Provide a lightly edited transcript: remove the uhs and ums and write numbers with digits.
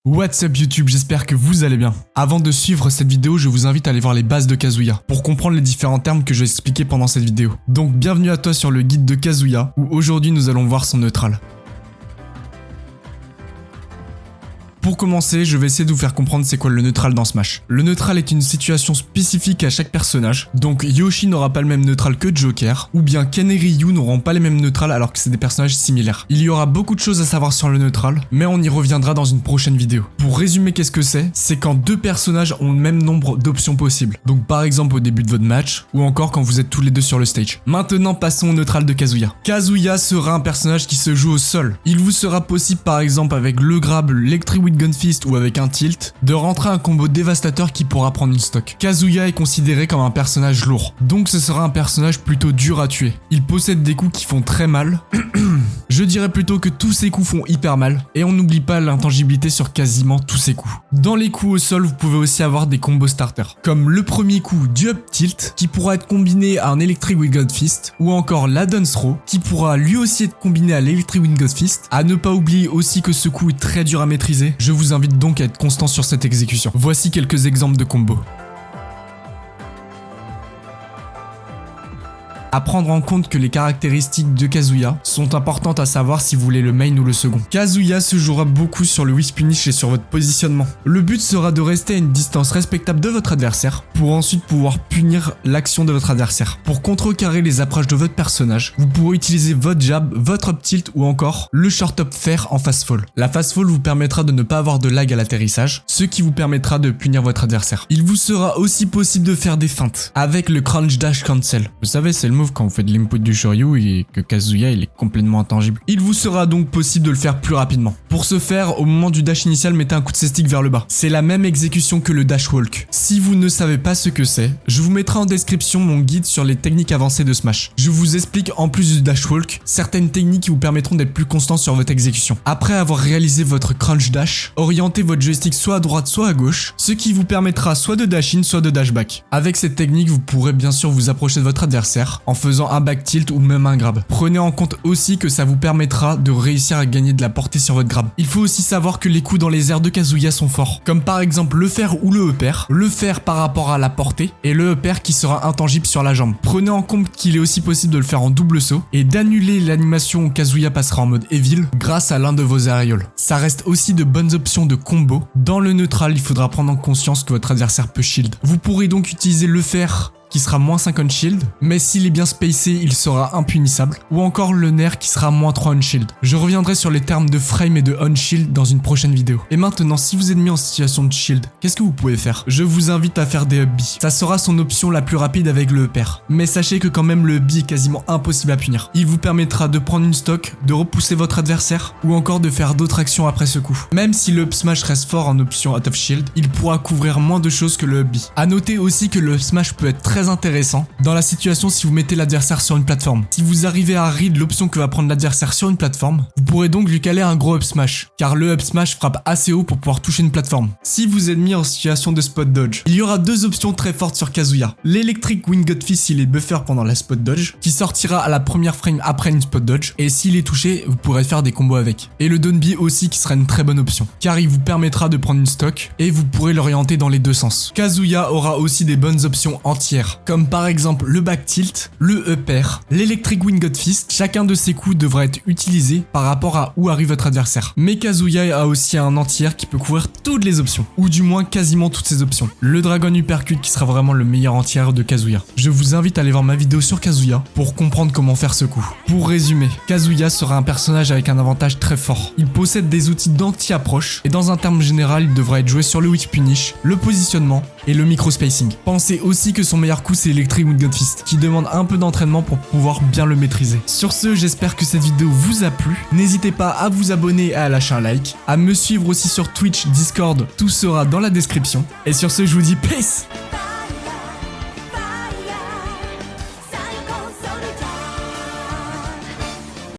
What's up YouTube, j'espère que vous allez bien. Avant de suivre cette vidéo, je vous invite à aller voir les bases de Kazuya pour comprendre les différents termes que je vais expliquer pendant cette vidéo. Donc bienvenue à toi sur le guide de Kazuya où aujourd'hui nous allons voir son neutral. Pour commencer, je vais essayer de vous faire comprendre c'est quoi le neutral dans Smash. Le neutral est une situation spécifique à chaque personnage, donc Yoshi n'aura pas le même neutral que Joker, ou bien Ken et Ryu n'auront pas les mêmes neutrals alors que c'est des personnages similaires. Il y aura beaucoup de choses à savoir sur le neutral, mais on y reviendra dans une prochaine vidéo. Pour résumer qu'est-ce que c'est quand deux personnages ont le même nombre d'options possibles. Donc par exemple au début de votre match, ou encore quand vous êtes tous les deux sur le stage. Maintenant passons au neutral de Kazuya. Kazuya sera un personnage qui se joue au sol. Il vous sera possible par exemple avec le grab, l'électric Gun Fist ou avec un tilt, de rentrer un combo dévastateur qui pourra prendre une stock. Kazuya est considéré comme un personnage lourd, donc ce sera un personnage plutôt dur à tuer. Il possède des coups qui font très mal, je dirais plutôt que tous ses coups font hyper mal, et on n'oublie pas l'intangibilité sur quasiment tous ses coups. Dans les coups au sol, vous pouvez aussi avoir des combos starters, comme le premier coup du up tilt, qui pourra être combiné à un electric Gun Fist, ou encore la Dunce Throw, qui pourra lui aussi être combiné à l'electric Gun Fist. À ne pas oublier aussi que ce coup est très dur à maîtriser, je vous invite donc à être constant sur cette exécution. Voici quelques exemples de combos. À prendre en compte que les caractéristiques de Kazuya sont importantes à savoir si vous voulez le main ou le second. Kazuya se jouera beaucoup sur le whisk punish et sur votre positionnement. Le but sera de rester à une distance respectable de votre adversaire pour ensuite pouvoir punir l'action de votre adversaire. Pour contrecarrer les approches de votre personnage, vous pourrez utiliser votre jab, votre up tilt ou encore le short up fair en fast fall. La fast fall vous permettra de ne pas avoir de lag à l'atterrissage, ce qui vous permettra de punir votre adversaire. Il vous sera aussi possible de faire des feintes avec le crouch dash cancel. Vous savez, c'est le move quand vous faites l'input du Shoryu et que Kazuya il est complètement intangible. Il vous sera donc possible de le faire plus rapidement. Pour ce faire, au moment du dash initial, mettez un coup de C-stick vers le bas. C'est la même exécution que le dash walk. Si vous ne savez pas ce que c'est, je vous mettrai en description mon guide sur les techniques avancées de Smash. Je vous explique en plus du dash walk, certaines techniques qui vous permettront d'être plus constant sur votre exécution. Après avoir réalisé votre crunch dash, orientez votre joystick soit à droite soit à gauche, ce qui vous permettra soit de dash in soit de dash back. Avec cette technique, vous pourrez bien sûr vous approcher de votre adversaire en faisant un back tilt ou même un grab. Prenez en compte aussi que ça vous permettra de réussir à gagner de la portée sur votre grab. Il faut aussi savoir que les coups dans les airs de Kazuya sont forts, comme par exemple le fer ou le upper, le fer par rapport à la portée et le upper qui sera intangible sur la jambe. Prenez en compte qu'il est aussi possible de le faire en double saut et d'annuler l'animation où Kazuya passera en mode evil grâce à l'un de vos aérioles. Ça reste aussi de bonnes options de combo. Dans le neutral, il faudra prendre en conscience que votre adversaire peut shield. Vous pourrez donc utiliser le fer qui sera moins 5 on shield, mais s'il est bien spacé, il sera impunissable, ou encore le nerf qui sera moins 3 on shield. Je reviendrai sur les termes de frame et de on shield dans une prochaine vidéo. Et maintenant, si vous êtes mis en situation de shield, qu'est-ce que vous pouvez faire? Je vous invite à faire des up B. Ça sera son option la plus rapide avec le upper. Mais sachez que quand même le up B est quasiment impossible à punir. Il vous permettra de prendre une stock, de repousser votre adversaire, ou encore de faire d'autres actions après ce coup. Même si le up smash reste fort en option out of shield, il pourra couvrir moins de choses que le up B. A noter aussi que le up smash peut être très intéressant dans la situation si vous mettez l'adversaire sur une plateforme. Si vous arrivez à read l'option que va prendre l'adversaire sur une plateforme, vous pourrez donc lui caler un gros up smash, car le up smash frappe assez haut pour pouvoir toucher une plateforme. Si vous êtes mis en situation de spot dodge, il y aura deux options très fortes sur Kazuya. L'électric Gun Fist s'il est buffer pendant la spot dodge, qui sortira à la première frame après une spot dodge, et s'il est touché, vous pourrez faire des combos avec. Et le down B aussi qui sera une très bonne option, car il vous permettra de prendre une stock, et vous pourrez l'orienter dans les deux sens. Kazuya aura aussi des bonnes options entières, comme par exemple le back tilt, le upper, l'électric Gun Fist. Chacun de ces coups devra être utilisé par rapport à où arrive votre adversaire. Mais Kazuya a aussi un entier qui peut couvrir toutes les options, ou du moins quasiment toutes ces options. Le Dragon Uppercut qui sera vraiment le meilleur entier de Kazuya. Je vous invite à aller voir ma vidéo sur Kazuya pour comprendre comment faire ce coup. Pour résumer, Kazuya sera un personnage avec un avantage très fort. Il possède des outils d'anti-approche et dans un terme général, il devra être joué sur le whisk punish, le positionnement et le micro-spacing. Pensez aussi que son meilleur coup c'est l'électric Gun Fist, qui demande un peu d'entraînement pour pouvoir bien le maîtriser. Sur ce, j'espère que cette vidéo vous a plu. N'hésitez pas à vous abonner et à lâcher un like, à me suivre aussi sur Twitch, Discord, tout sera dans la description. Et sur ce, je vous dis peace!